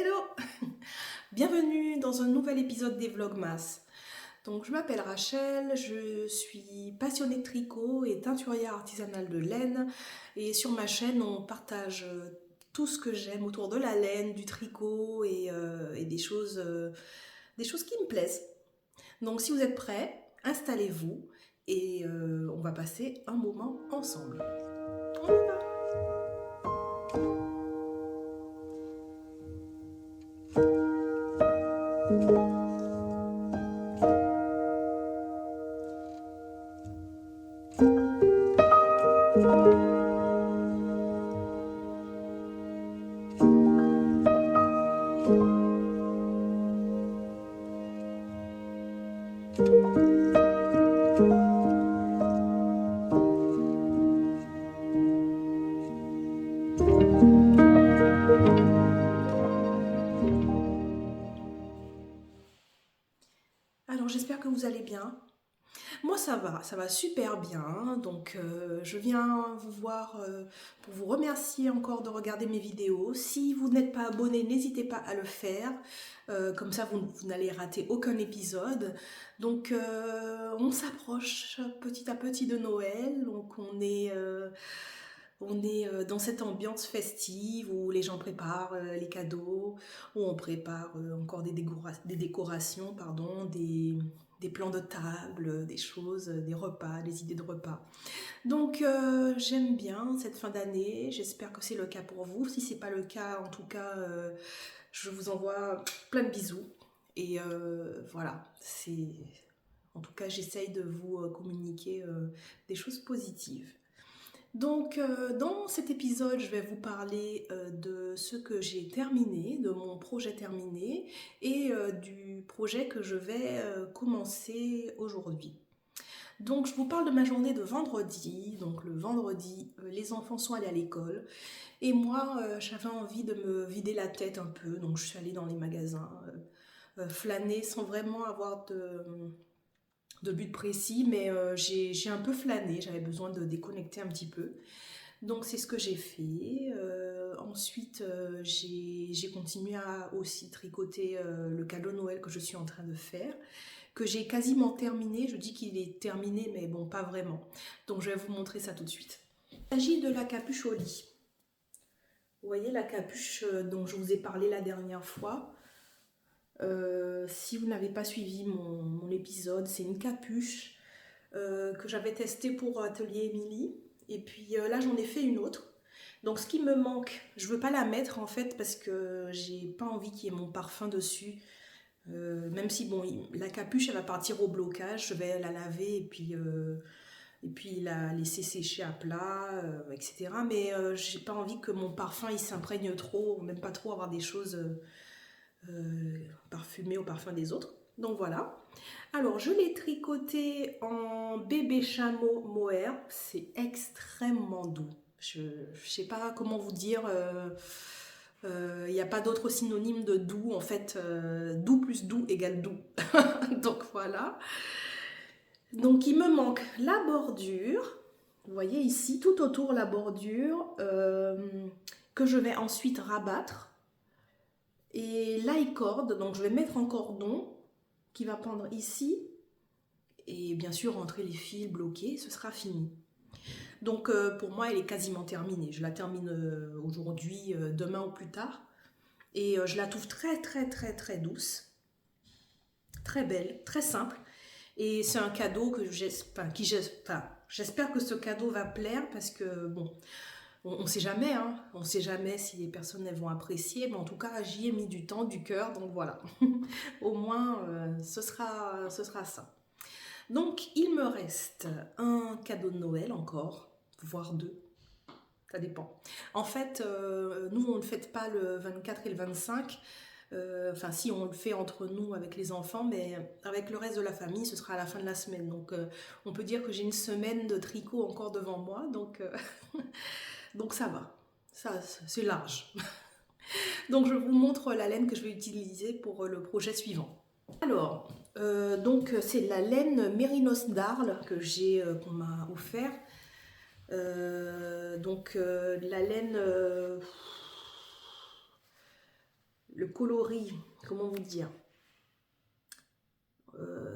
Hello! Bienvenue dans un nouvel épisode des Vlogmas. Donc, je m'appelle Rachel, je suis passionnée de tricot et teinturière artisanale de laine. Et sur ma chaîne, on partage tout ce que j'aime autour de la laine, du tricot et des choses qui me plaisent. Donc, si vous êtes prêts, installez-vous et on va passer un moment ensemble. On y va! Alors, j'espère que vous allez bien. Moi, ça va super bien. Donc, je viens vous voir pour vous remercier encore de regarder mes vidéos. Si vous n'êtes pas abonné, n'hésitez pas à le faire. Comme ça, vous n'allez rater aucun épisode. Donc, on s'approche petit à petit de Noël. Donc, on est dans cette ambiance festive où les gens préparent les cadeaux, où on prépare encore des décorations, pardon, des plans de table, des choses, des repas, des idées de repas. Donc j'aime bien cette fin d'année, j'espère que c'est le cas pour vous. Si c'est pas le cas, en tout cas, je vous envoie plein de bisous. Et voilà, c'est... En tout cas, j'essaye de vous communiquer des choses positives. Donc, dans cet épisode, je vais vous parler de ce que j'ai terminé, de mon projet terminé et du projet que je vais commencer aujourd'hui. Donc, je vous parle de ma journée de vendredi. Donc, le vendredi, les enfants sont allés à l'école et moi, j'avais envie de me vider la tête un peu. Donc, je suis allée dans les magasins flâner sans vraiment avoir de but précis, mais j'ai un peu flâné. J'avais besoin de déconnecter un petit peu. Donc c'est ce que j'ai fait. Ensuite, j'ai continué à aussi tricoter le cadeau Noël que je suis en train de faire, que j'ai quasiment terminé. Je dis qu'il est terminé, mais bon, pas vraiment. Donc je vais vous montrer ça tout de suite. Il s'agit de la capuche au lit. Vous voyez la capuche dont je vous ai parlé la dernière fois. Si vous n'avez pas suivi mon épisode, c'est une capuche que j'avais testée pour Atelier Émilie. Et puis là, j'en ai fait une autre. Donc ce qui me manque, je veux pas la mettre en fait parce que j'ai pas envie qu'il y ait mon parfum dessus. Même si bon, la capuche elle va partir au blocage, je vais la laver et puis la laisser sécher à plat, etc. Mais j'ai pas envie que mon parfum il s'imprègne trop, même pas trop avoir des choses parfumées au parfum des autres. Donc voilà. Alors je l'ai tricoté en bébé chameau mohair, c'est extrêmement doux. Je ne sais pas comment vous dire, il n'y a pas d'autre synonyme de doux. En fait, doux plus doux égale doux. Donc voilà. Donc il me manque la bordure. Vous voyez ici, tout autour la bordure, que je vais ensuite rabattre. Et l'aï-corde, donc je vais mettre en cordon, qui va pendre ici. Et bien sûr, rentrer les fils bloqués, ce sera fini. Donc pour moi, elle est quasiment terminée. Je la termine aujourd'hui, demain ou plus tard. Et je la trouve très très très très douce, très belle, très simple. Et c'est un cadeau que j'espère que ce cadeau va plaire parce que bon, on ne sait jamais, hein, on ne sait jamais si les personnes elles vont apprécier, mais en tout cas j'y ai mis du temps, du cœur, donc voilà. Au moins ce sera ça. Donc il me reste un cadeau de Noël encore, voire deux. Ça dépend. En fait, nous, on ne fête pas le 24 et le 25. Enfin, si, on le fait entre nous avec les enfants, mais avec le reste de la famille, ce sera à la fin de la semaine. Donc, on peut dire que j'ai une semaine de tricot encore devant moi. Donc, donc ça va. Ça, c'est large. Donc, je vous montre la laine que je vais utiliser pour le projet suivant. Alors, donc, c'est la laine Mérinos d'Arles qu'on m'a offert. Donc la laine, le coloris, comment vous dire,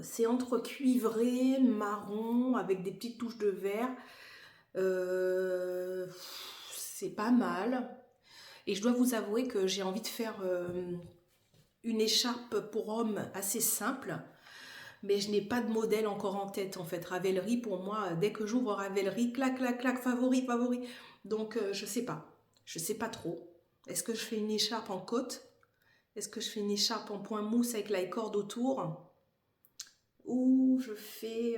c'est entre cuivré, marron, avec des petites touches de vert. C'est pas mal. Et je dois vous avouer que j'ai envie de faire une écharpe pour homme assez simple. Mais je n'ai pas de modèle encore en tête en fait. Ravelry pour moi, dès que j'ouvre Ravelry, clac, clac, clac, favori, favori. Donc je sais pas. Je sais pas trop. Est-ce que je fais une écharpe en côte? Est-ce que je fais une écharpe en point mousse avec la corde autour? Ou je fais...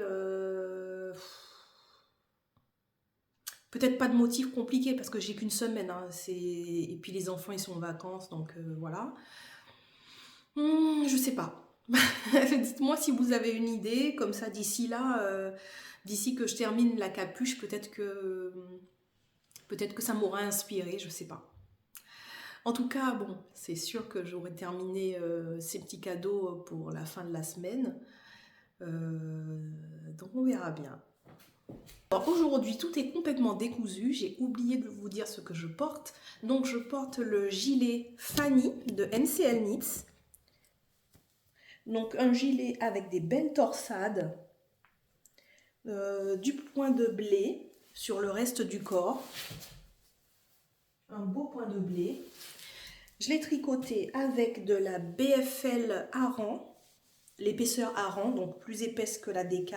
peut-être pas de motif compliqué parce que j'ai qu'une semaine. Hein, et puis les enfants ils sont en vacances, donc voilà. Je sais pas. Dites-moi si vous avez une idée, comme ça d'ici là, d'ici que je termine la capuche, peut-être que ça m'aura inspiré, je sais pas. En tout cas, bon, c'est sûr que j'aurai terminé ces petits cadeaux pour la fin de la semaine. Donc on verra bien. Alors aujourd'hui, tout est complètement décousu. J'ai oublié de vous dire ce que je porte. Donc je porte le gilet Fanny de NCL Knits. Donc un gilet avec des belles torsades, du point de blé sur le reste du corps. Un beau point de blé. Je l'ai tricoté avec de la BFL Aran, l'épaisseur Aran, donc plus épaisse que la DK.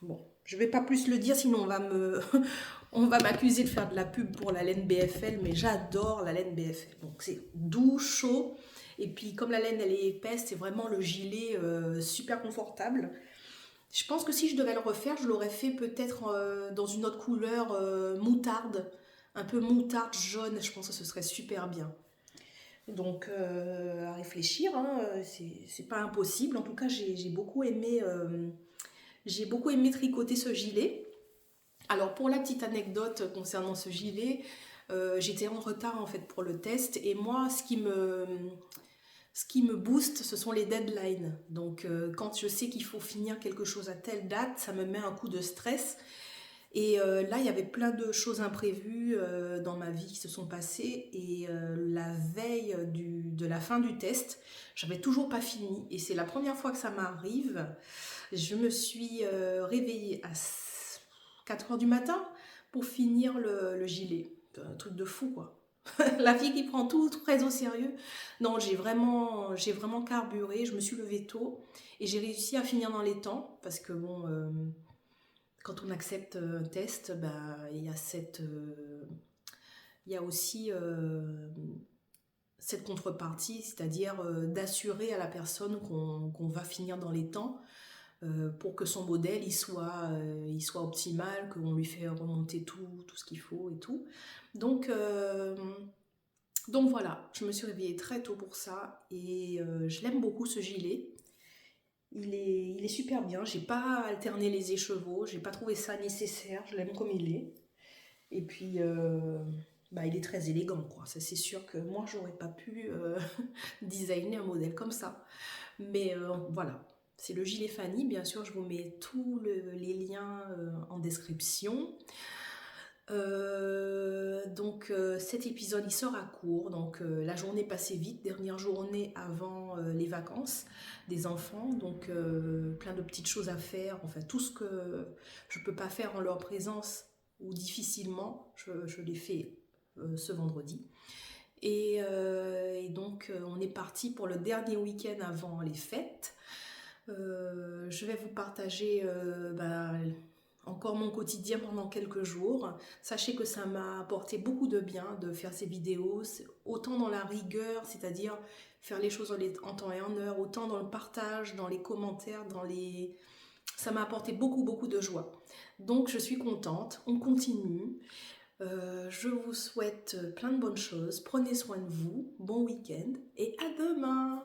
Bon, je vais pas plus le dire, sinon on va m'accuser de faire de la pub pour la laine BFL, mais j'adore la laine BFL. Donc c'est doux, chaud, et puis comme la laine elle est épaisse, c'est vraiment le gilet super confortable. Je pense que si je devais le refaire, je l'aurais fait peut-être dans une autre couleur moutarde, un peu moutarde jaune, je pense que ce serait super bien. Donc à réfléchir, hein, c'est pas impossible. En tout cas, j'ai beaucoup aimé tricoter ce gilet. Alors pour la petite anecdote concernant ce gilet, j'étais en retard en fait pour le test et moi ce qui me booste, ce sont les deadlines. Donc quand je sais qu'il faut finir quelque chose à telle date, ça me met un coup de stress. Et là, il y avait plein de choses imprévues dans ma vie qui se sont passées. Et la veille de la fin du test, j'avais toujours pas fini. Et c'est la première fois que ça m'arrive. Je me suis réveillée à 4 h du matin pour finir le gilet. Un truc de fou, quoi. La fille qui prend tout très au sérieux. Non, j'ai vraiment carburé. Je me suis levée tôt et j'ai réussi à finir dans les temps parce que bon, quand on accepte un test, bah, il y a aussi cette contrepartie, c'est-à-dire d'assurer à la personne qu'on va finir dans les temps pour que son modèle il soit optimal, qu'on lui fait remonter tout ce qu'il faut et tout. Donc voilà, je me suis réveillée très tôt pour ça et je l'aime beaucoup ce gilet. Il est super bien, j'ai pas alterné les écheveaux, j'ai pas trouvé ça nécessaire, je l'aime comme il est. Et puis il est très élégant quoi, ça c'est sûr que moi j'aurais pas pu designer un modèle comme ça. Mais voilà, c'est le gilet Fanny, bien sûr je vous mets tous les liens en description. Donc cet épisode il sera court, donc la journée passait vite, dernière journée avant les vacances des enfants, donc plein de petites choses à faire, enfin tout ce que je peux pas faire en leur présence ou difficilement, je l'ai fait ce vendredi. Et donc on est parti pour le dernier week-end avant les fêtes. Je vais vous partager encore mon quotidien pendant quelques jours. Sachez que ça m'a apporté beaucoup de bien de faire ces vidéos, autant dans la rigueur, c'est-à-dire faire les choses en temps et en heure, autant dans le partage, dans les commentaires, ça m'a apporté beaucoup de joie. Donc je suis contente, on continue. Je vous souhaite plein de bonnes choses, prenez soin de vous, bon week-end et à demain.